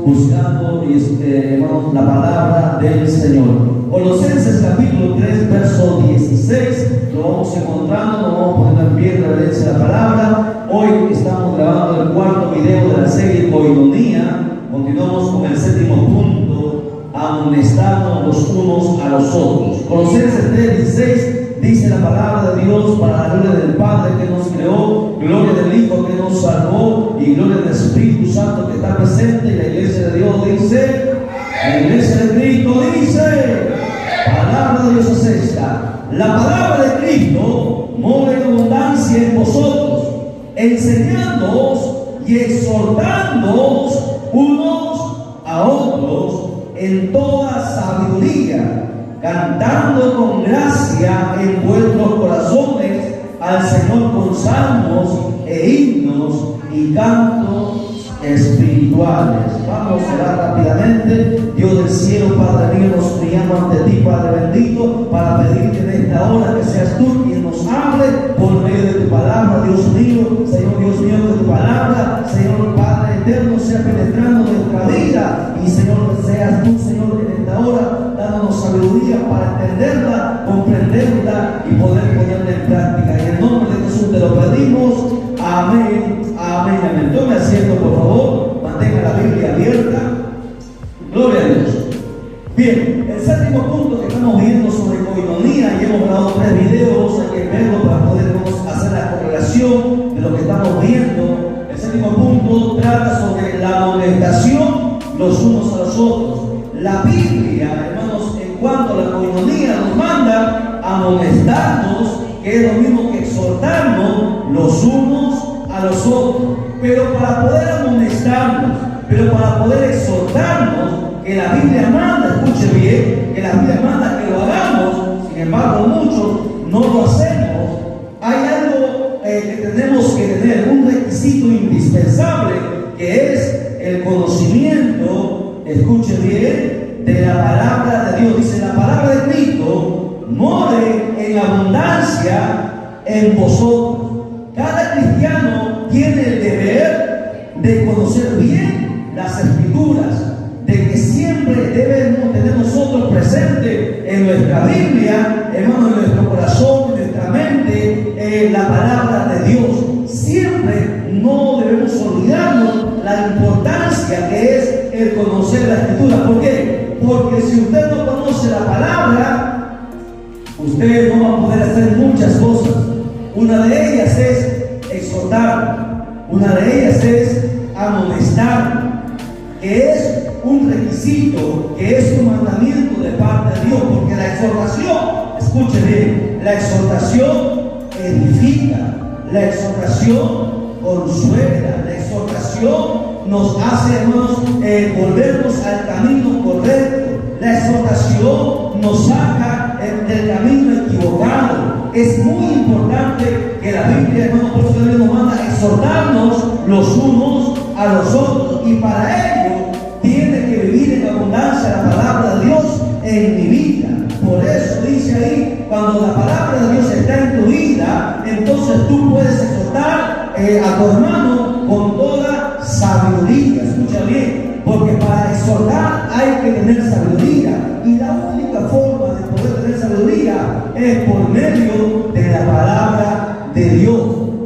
buscando, hermanos, la palabra del Señor. Colosenses capítulo 3, verso 16, lo vamos encontrando, lo vamos poniendo en pie en reverencia a la palabra. Hoy estamos grabando el cuarto video de la serie Koinonía. Continuamos con el séptimo punto, amonestarnos los unos a los otros. Colosenses 3, 16 dice la palabra de Dios: para la gloria del Padre que nos creó, gloria del Hijo que nos salvó y gloria del Espíritu Santo que está presente. Y la iglesia de Dios dice, la iglesia de Cristo dice, palabra de Dios es esta: la palabra de Cristo mora en abundancia en vosotros, enseñándoos y exhortándoos unos a otros en toda sabiduría, cantando con gracia en vuestros corazones al Señor con salmos e himnos y cantos espirituales. Vamos a orar rápidamente. Dios del cielo, Padre mío, nos brillamos ante ti, Padre bendito, para pedirte en esta hora que seas tú quien nos hable por medio de tu palabra, Dios mío. Señor Dios mío, que tu palabra, Señor Padre eterno, sea penetrando nuestra vida, y Señor, que seas tú, Señor, en esta hora dándonos sabiduría para entenderla, comprenderla y poder ponerla en práctica. Y en nombre de Jesús te lo pedimos. Amén, amén, amén. Tome asiento, por favor. Mantenga la Biblia abierta. Gloria a Dios. Bien, el séptimo punto que estamos viendo sobre Koinonía, y hemos grabado 3 videos, hay que verlo para poder hacer la correlación de lo que estamos viendo. El séptimo punto trata sobre la amonestación los unos a los otros. La Biblia, hermanos, en cuanto a la Koinonía, nos manda a amonestarnos, que es lo mismo que exhortarnos los unos a los otros. Pero para poder amonestarnos, pero para poder exhortarnos, que la Biblia manda, escuche bien, que la Biblia manda que lo hagamos, sin embargo muchos no lo hacemos. Hay algo que tenemos que tener, un requisito indispensable, que es el conocimiento, escuche bien, de la palabra de Dios. Dice: la palabra de Cristo more en abundancia en vosotros. Cada cristiano tiene el deber de conocer bien las Escrituras, de que siempre debemos tener nosotros presente en nuestra Biblia, hermano, en nuestro corazón, en nuestra mente, la palabra de Dios. Siempre no debemos olvidarnos la importancia que es el conocer la Escritura. ¿Por qué? Porque si usted no conoce la palabra, usted no va a poder hacer muchas cosas. Una de ellas es exhortar, una de ellas es amonestar, que es un requisito, que es un mandamiento de parte de Dios, porque la exhortación, escuche bien, la exhortación edifica, la exhortación consuela, la exhortación nos hace, hermanos, volvernos al camino correcto. La exhortación nos saca del camino equivocado. Es muy importante que la Biblia, hermanos, por eso nos manda a exhortarnos los unos a los otros, y para ello tiene que vivir en abundancia la palabra de Dios en mi vida. Por eso dice ahí, cuando la palabra de Dios está en tu vida, entonces tú puedes exhortar a tu hermano con toda sabiduría. Escucha bien, porque para exhortar hay que tener sabiduría, y la única forma de poder tener sabiduría es por medio de la palabra de Dios.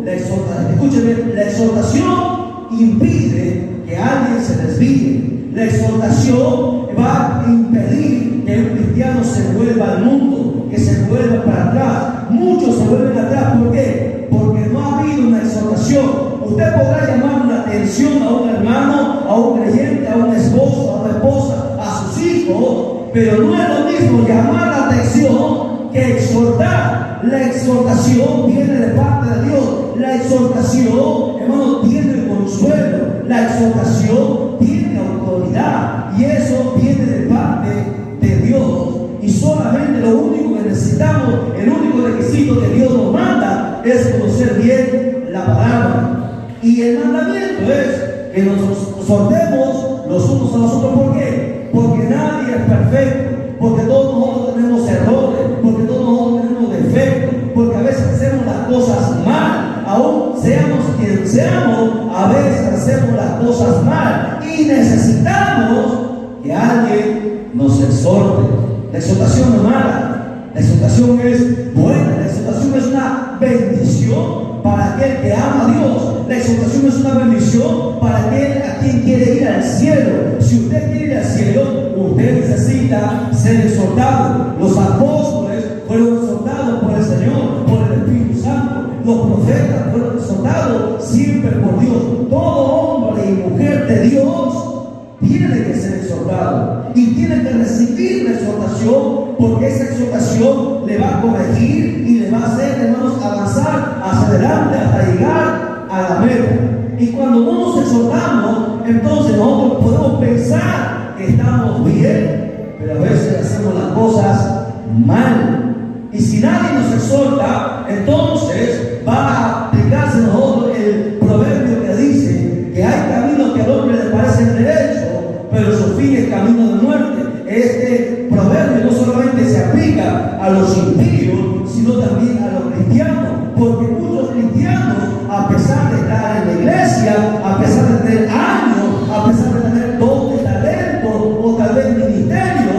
La exhortación, escúchame, la exhortación impide que alguien se desvíe. La exhortación va a impedir que un cristiano se vuelva al mundo, que se vuelva para atrás. Muchos se vuelven atrás. ¿Por qué? Porque no ha habido una exhortación. Usted podrá llamar la atención a un hermano, a un creyente, a un esposo, a una esposa, a sus hijos, pero no es lo mismo llamar la atención que exhortar. La exhortación viene de parte de Dios. La exhortación, hermano, tiene consuelo. La exhortación tiene autoridad, y eso viene de parte de Dios. Y solamente lo único que necesitamos, el único requisito que Dios nos manda, es conocer bien la palabra. Y el mandamiento es que nos exhortemos los unos a los otros. ¿Por qué? Porque nadie es perfecto, porque todos nosotros tenemos errores, porque todos nosotros tenemos defectos, porque a veces hacemos las cosas mal, aún sea seamos quien seamos, a veces hacemos las cosas mal y necesitamos que alguien nos exhorte. La exhortación no es mala, la exhortación es buena, la exhortación es una bendición para aquel que ama a Dios. La exhortación es una bendición para aquel a quien quiere ir al cielo. Si usted quiere ir al cielo, usted necesita ser exhortado. Los apóstoles fueron exhortados por el Señor, por el Espíritu Santo. Los profetas fueron exhortados siempre por Dios. Todo hombre y mujer de Dios tiene que ser exhortado y tiene que recibir la exhortación, porque esa exhortación le va a corregir y le va a hacer, hermanos, avanzar hacia adelante hasta llegar a la meta. Y cuando no nos exhortamos, entonces nosotros podemos pensar que estamos bien, pero a veces hacemos las cosas mal. Y si nadie nos exhorta, entonces va a aplicarse a nosotros el proverbio que dice que hay caminos que al hombre le parecen derechos, pero su fin es camino de muerte. Este proverbio no solamente se aplica a los impíos, sino también a los cristianos, porque muchos cristianos, a pesar de estar en la iglesia, a pesar de tener años, a pesar de tener don de talento o tal vez ministerio,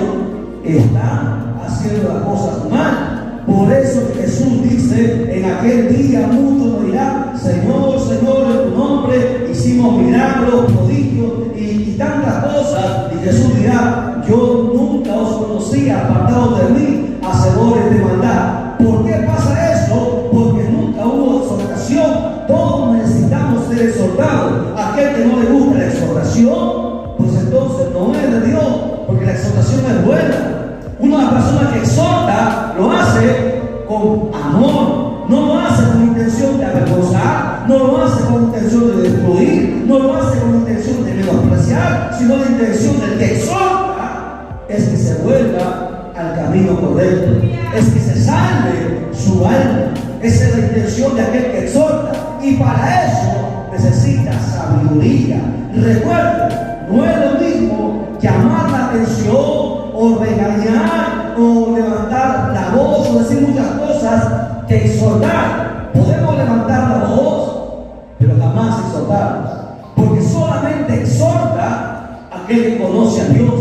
están haciendo las cosas mal. Por eso Jesús dice, en aquel día muchos nos dirán: Señor, Señor, en tu nombre hicimos milagros, prodigios y tantas cosas. Y Jesús dirá: yo nunca os conocí, apartados de mí, hacedores de maldad. ¿Por qué pasa eso? Porque nunca hubo exhortación. Todos necesitamos ser exhortados. Aquel que no le gusta la exhortación, pues entonces no es de Dios, porque la exhortación es buena. Una persona que exhorta lo hace con amor, no lo hace con intención de avergonzar, no lo hace con intención de destruir, no lo hace con intención de menospreciar, sino la intención del que exhorta es que se vuelva al camino correcto, es que se salve su alma. Esa es la intención de aquel que exhorta, y para eso necesita sabiduría. Recuerden, no es lo mismo llamar la atención o regañar o levantar la voz o decir muchas cosas que exhortar. Podemos levantar la voz, pero jamás exhortar, porque solamente exhorta aquel que conoce a Dios.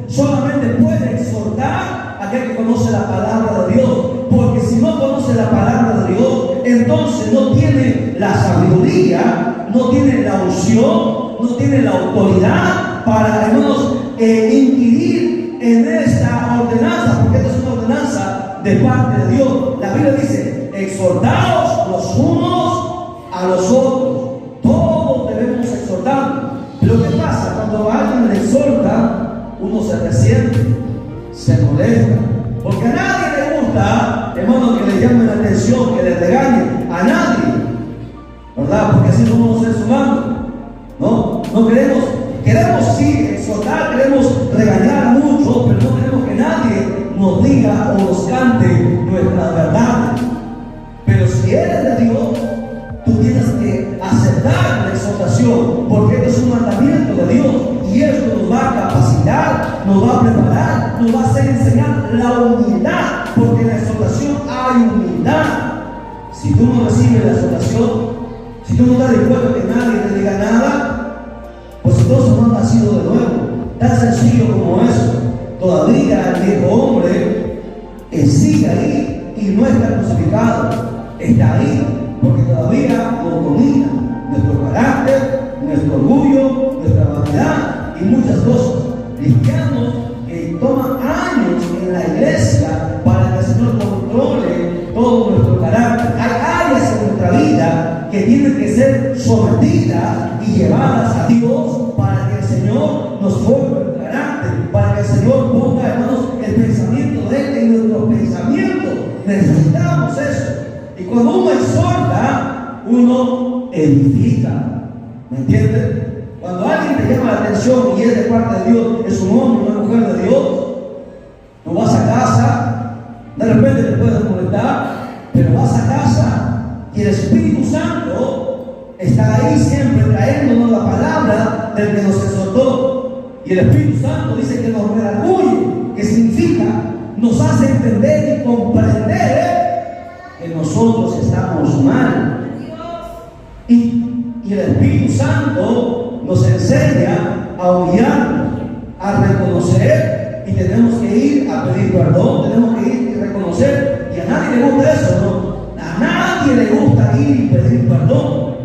Solamente puede exhortar aquel que conoce la palabra de Dios, porque si no conoce la palabra de Dios, entonces no tiene la sabiduría, no tiene la unción, no tiene la autoridad para, hermanos, inquirir en esta ordenanza, porque esta es una ordenanza de parte de Dios. La Biblia dice: exhortaos los unos a los otros. Todos debemos exhortar. Pero ¿qué pasa? Cuando alguien le exhorta, uno se resiente, se molesta, porque a nadie le gusta, hermano, que le llamen la atención, que le regañen. A nadie, ¿verdad? Porque así somos los seres humanos. No queremos sí exhortar, queremos regañar mucho, pero no queremos que nadie nos diga o nos cante nuestras verdades. Pero si eres de Dios, tú tienes que aceptar la exhortación, porque esto es un mandamiento de Dios, y esto nos va a capacitar, nos va a preparar, nos va a hacer enseñar la humildad, porque en la exhortación hay humildad. Si tú no recibes la exhortación, si tú no estás dispuesto a que nadie te diga nada, pues entonces no has nacido de nuevo. Tan sencillo como eso. Todavía el viejo hombre sigue ahí y no está crucificado. Está ahí porque todavía nos domina nuestro carácter, nuestro orgullo, nuestra vanidad y muchas cosas. Cristianos que toman años en la iglesia para que el Señor controle todo nuestro carácter. Hay áreas en nuestra vida que tienen que ser sometidas y llevadas a Dios para que el Señor nos forme el carácter, para que el Señor ponga, hermanos, el pensamiento de Él en nuestros pensamientos. Necesitamos eso. Y cuando uno exhorta, uno edifica. ¿Me entiendes? Cuando alguien te llama la atención y es de parte de Dios, es un hombre, una mujer de Dios, tú vas a casa, de repente te puedes molestar, pero vas a casa y el Espíritu Santo está ahí siempre trayéndonos la palabra del que nos exhortó. Y el Espíritu Santo dice que nos redarguye, que significa, nos hace entender y comprender que nosotros estamos mal. Y el Espíritu Santo nos enseña a humillarnos, a reconocer, y tenemos que ir a pedir perdón, tenemos que ir y reconocer. Y a nadie le gusta eso, ¿no? A nadie le gusta ir y pedir perdón,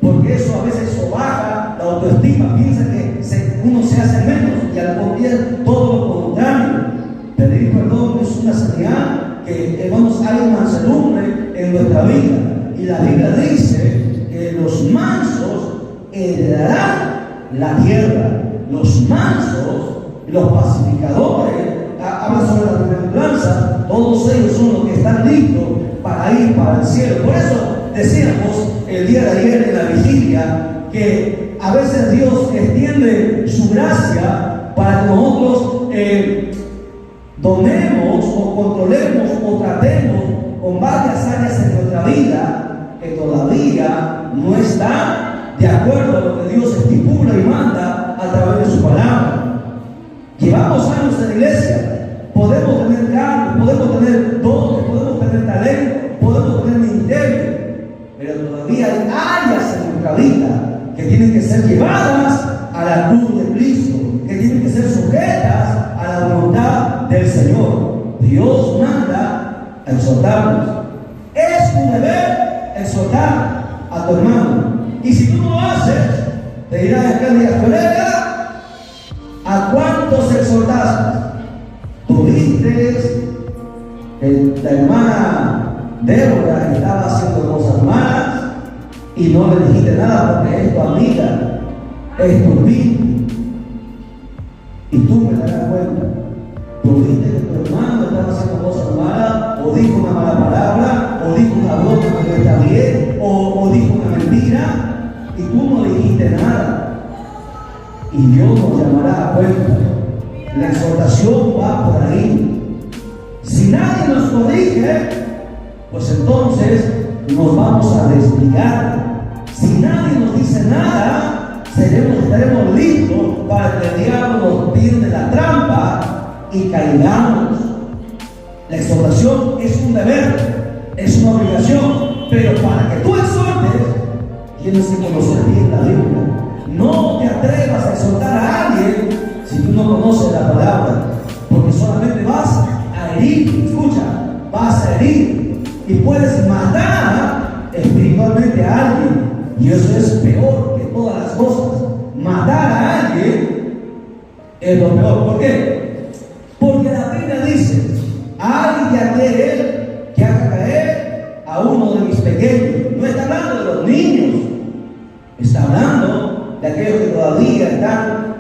porque eso a veces baja la autoestima, piensa que uno se hace menos, y al contrario, todo lo contrario. Pedir perdón es una señal que, hermanos, hay mansedumbre en nuestra vida. Y la Biblia dice que los mansos heredarán la tierra. Los mansos, los pacificadores, habla sobre la bienaventuranza, todos ellos son los que están listos para ir para el cielo. Por eso decíamos el día de ayer en la vigilia que a veces Dios extiende su gracia para que nosotros donemos o controlemos o tratemos con varias áreas en nuestra vida que todavía no están de acuerdo a lo que Dios estipula y manda a través de su palabra. Llevamos años en la iglesia, podemos tener cargos, podemos tener dones, podemos tener talento, podemos tener ministerio, pero todavía hay áreas en nuestra vida que tienen que ser llevadas a la cruz de Cristo, que tienen que ser sujetas a la voluntad del Señor. Dios manda a exhortarnos. Es un deber exhortar a tu hermano. Y si tú no lo haces, te dirá aquel día: colega, ¿a cuántos exhortaste? Tuviste que la hermana Débora estaba haciendo cosas malas y no le dijiste nada porque es tu amiga, es tu vida, y tú me darás cuenta. Tuviste que tu hermano estaba haciendo cosas malas, o dijo una mala palabra, o dijo una broma que no está bien, o dijo una mentira, y tú no dijiste nada. Y Dios nos llamará a cuenta. La exhortación va por ahí. Si nadie nos corrige, pues entonces nos vamos a desligar. Si nadie nos dice nada, estaremos listos para que el diablo nos tiende la trampa y caigamos. La exhortación es un deber, es una obligación, pero para que tú exhortes, tienes que conocer bien la Biblia. No te atrevas a exhortar a alguien si tú no conoces la palabra, porque solamente vas a herir. Escucha, vas a herir y puedes matar espiritualmente a alguien, y eso es peor que todas las cosas. Matar a alguien es lo peor. ¿Por qué? Porque la Biblia dice: ay de aquel que haga caer a uno de mis pequeños. No está hablando de los niños, está hablando de aquellos que todavía están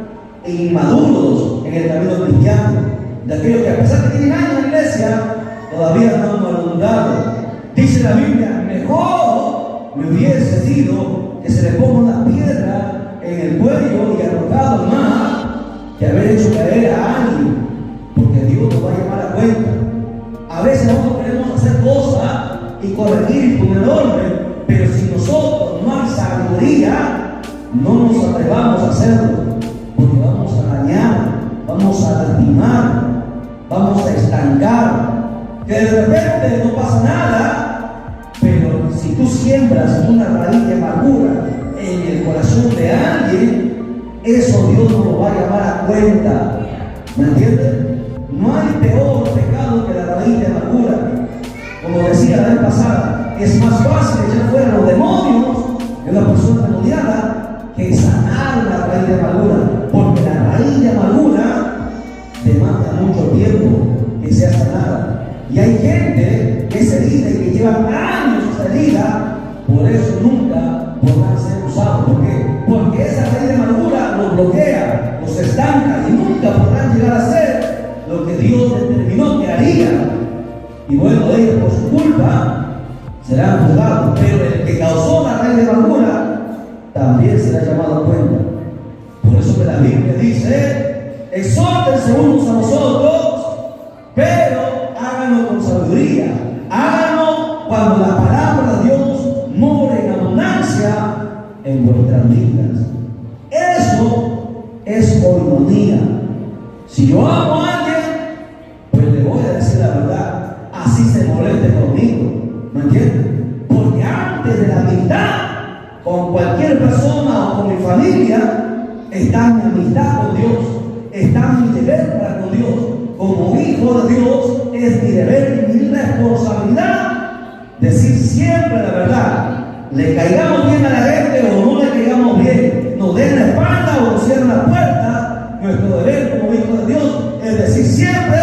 inmaduros en el camino cristiano, de aquellos que a pesar de que tienen años en la iglesia, todavía no han madurado. Dice la Biblia: mejor me hubiese sido que se le ponga una piedra en el cuello y arrojado al mar que haber hecho caer a alguien, porque Dios nos va a llamar a cuenta. A veces nosotros queremos hacer cosas y corregir con el orden, pero si nosotros no hay sabiduría, no nos atrevamos a hacerlo, porque vamos a dañar, vamos a lastimar, vamos a estancar. Que de repente no pasa nada, pero si tú siembras una raíz de amargura en el corazón de alguien, eso Dios no lo va a llamar a cuenta. ¿Me entiendes? No hay peor pecado que la raíz de amargura. Como decía la vez pasada, es más fácil echar fuera los demonios de una persona demoniada que sanar la raíz de amargura, porque la raíz de amargura demanda mucho tiempo que sea sanada. Y hay gente que es herida y que lleva años esa herida, por eso nunca podrán ser usados. ¿Por qué? Porque esa raíz de amargura los bloquea, los estanca, y nunca podrán llegar a ser lo que Dios determinó que harían. Y bueno, ellos por su culpa serán juzgados, pero el que causó la raíz de amargura también será llamado a cuenta. Por eso que la Biblia dice: exhórtense unos a los otros, pero háganlo con sabiduría, háganlo cuando la palabra de Dios more en abundancia en vuestras vidas. Eso es coinonía. Si yo amo a alguien, pues le voy a decir la verdad, así se moleste conmigo. ¿Me entiendes? Porque antes de la amistad con cualquier persona o con mi familia, está mi amistad con Dios, está mi deber para con Dios. Como hijo de Dios, es mi deber y mi responsabilidad decir siempre la verdad. Le caigamos bien a la gente o no le caigamos bien, nos den la espalda o nos cierren la puerta, nuestro deber como hijo de Dios es decir siempre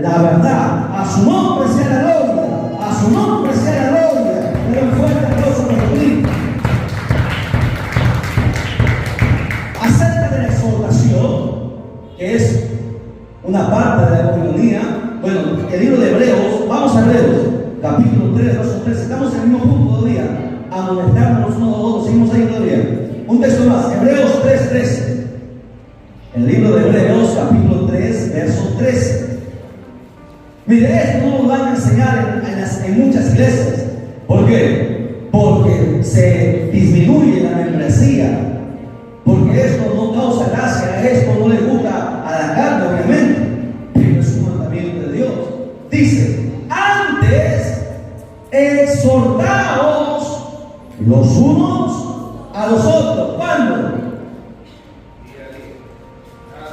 la verdad. A su nombre sea la gloria, a su nombre sea la gloria. Un fuerte aplauso para Cristo. Acerca de la exhortación, que es una parte de la comunidad, bueno, el libro de Hebreos, vamos a Hebreos, capítulo 3, verso 3, estamos en el mismo punto todavía, amonestándonos unos a otros, seguimos ahí todavía. Un texto más, Hebreos 3:13. El libro de Hebreos, capítulo 3, verso 13. Mire, esto no nos van a enseñar en muchas iglesias. ¿Por qué? Porque se disminuye la membresía. Porque esto no causa gracia, esto no le gusta a la carne, obviamente. Pero es un mandamiento de Dios. Dice, antes exhortaos los unos a los otros. ¿Cuándo?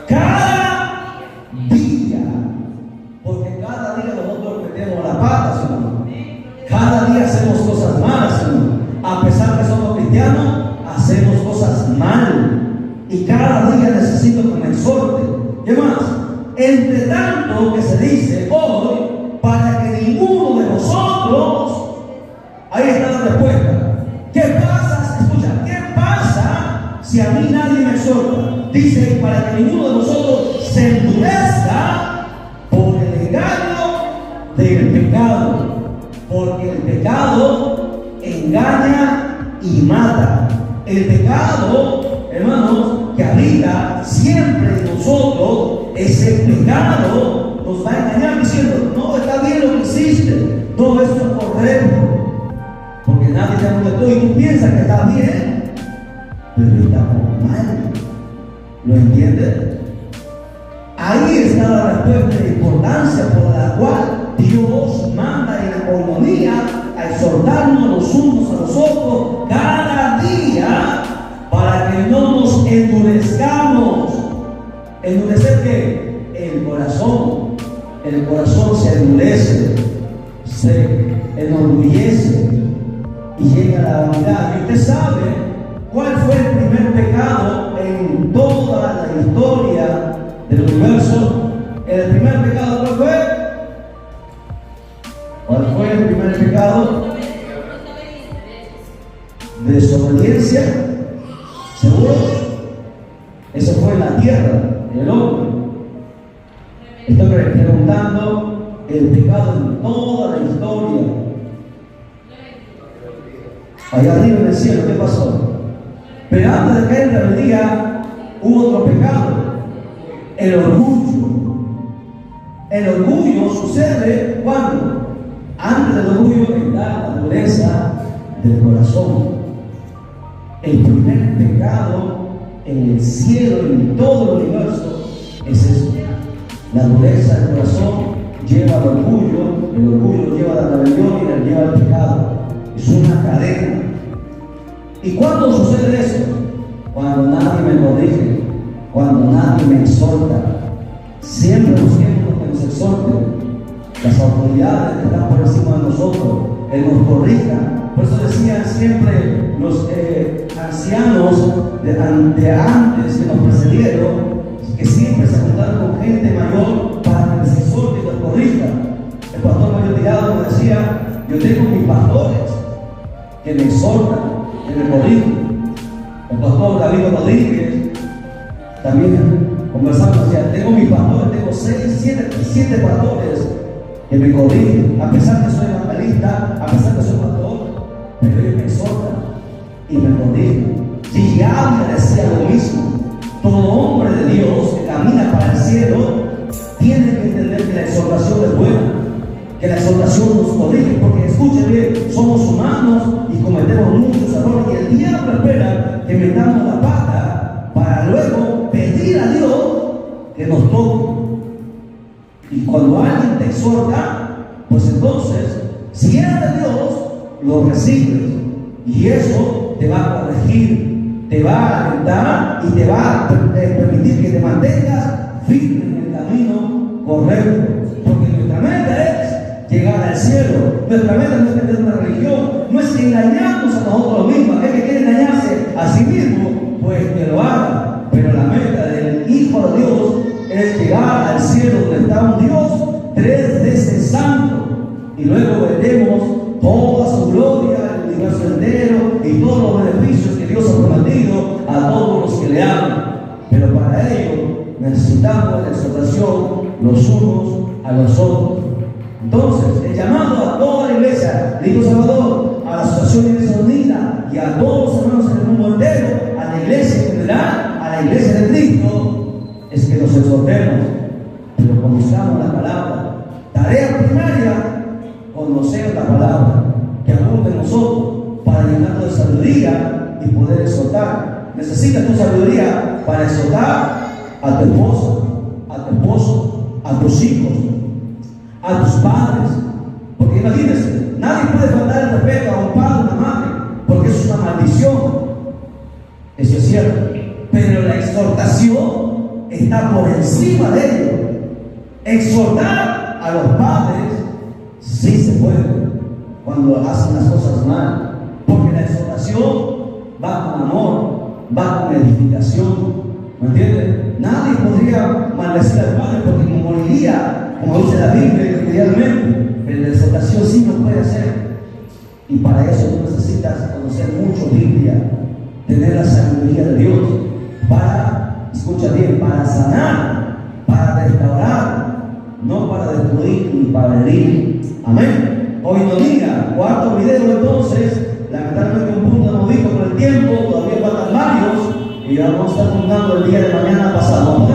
Cada día. Porque cada día nosotros metemos la pata, Señor. Cada día hacemos cosas malas, Señor. A pesar que somos cristianos, hacemos cosas mal. Y cada día necesito que me exhorte. ¿Qué más? Entre tanto que se dice hoy, para que ninguno de nosotros, ahí está la respuesta. ¿Qué pasa? Escucha, ¿qué pasa si a mí nadie me exhorta? Dice, para que ninguno de nosotros se endurezca por el engaño del pecado. Porque el pecado engaña y mata. El pecado, hermanos, que habita siempre en nosotros, ese pecado nos va a engañar diciendo, no, está bien lo que hiciste, todo esto es correcto, porque nadie te molestó y tú piensas que está bien, pero estamos mal. ¿Lo entiendes? Ahí está la respuesta y la importancia por la cual Dios manda en la comunidad a exhortarnos los unos a los otros cada día para que no nos endurezcamos. ¿Endurecer qué? El corazón. El corazón se endurece, se enorgullece y llega a la vanidad. Y usted sabe cuál fue el primer pecado en toda la historia del universo. El primer pecado, ¿cuál fue? ¿Cuál fue el primer pecado? Desobediencia. ¿Seguro? Eso fue en la tierra, en el hombre. Estoy preguntando el pecado en toda la historia. Allá arriba en el cielo, ¿qué pasó? Pero antes de caer en la rebeldía, hubo otro pecado: el orgullo. El orgullo sucede cuando, antes del orgullo, está la dureza del corazón. El primer pecado en el cielo y en todo el universo es eso. La dureza del corazón lleva al orgullo, el orgullo lleva a la rebelión y la lleva al pecado. Es una cadena. ¿Y cuándo sucede eso? Cuando nadie me corrige, cuando nadie me exhorta. Siempre busquemos que nos exhorten. Las autoridades que están por encima de nosotros, que nos corrijan. Por eso decían siempre los ancianos de antes que nos precedieron, que siempre se juntaron con gente mayor para que les exhorte y les corrija. El pastor Mario Tirado me decía: yo tengo mis pastores que me exhortan, que me corrigen. El pastor David Rodríguez también conversamos, decía: tengo mis pastores, tengo 7 pastores que me corrigen, a pesar que soy evangelista, a pesar que soy pastor, pero ellos me exhortan y me corrigen. Y ya me decía lo mismo. Todo hombre de Dios que camina para el cielo tiene que entender que la exhortación es buena, que la exhortación nos corrige, porque escuchen bien, somos humanos y cometemos muchos errores, y el diablo espera que metamos la pata para luego pedir a Dios que nos toque. Y cuando alguien te exhorta, pues entonces, si eres de Dios, lo recibes, y eso te va a corregir, te va a alentar y te va a permitir que te mantengas firme en el camino correcto. Porque nuestra meta es llegar al cielo. Nuestra meta no es tener una religión, no es engañarnos a nosotros mismos. Aquel que quiere engañarse a sí mismo, pues que lo haga. Pero la meta del Hijo de Dios es llegar al cielo donde está un Dios 3 veces santo. Y luego veremos toda su gloria, el universo entero y todos los beneficios que Dios ha prometido a todos los que le aman. Pero para ello necesitamos la exhortación los unos a los otros. Entonces, el llamado a toda la iglesia, el Hijo Salvador, a la Asociación Iglesia Unida y a todos los hermanos en el mundo entero, a la iglesia en general, a la iglesia de Cristo, es que nos exhortemos, pero conozcamos la palabra. Tarea primaria: conocer la palabra, que abunde en nosotros para llenarnos de sabiduría y poder exhortar. Necesitas tu sabiduría para exhortar a tu esposa, a tu esposo, a tus hijos, a tus padres. Porque imagínense, nadie puede faltar el respeto a un padre o una madre, porque eso es una maldición. Eso es cierto. Pero la exhortación está por encima de ello. Exhortar a los padres sí se puede cuando hacen las cosas mal, porque la exhortación va con amor, va con edificación. ¿Me entiendes? Nadie podría maldecir al padre porque moriría, como dice la Biblia, inmediatamente. Pero la exhortación sí lo puede hacer. Y para eso tú necesitas conocer mucho Biblia, tener la sabiduría de Dios para, escucha bien, para sanar, para restaurar, no para destruir ni para herir. Amén. Hoy no diga, cuarto video entonces, lamentablemente un punto hemos visto con el tiempo, todavía faltan varios, y vamos a estar contando el día de mañana pasado.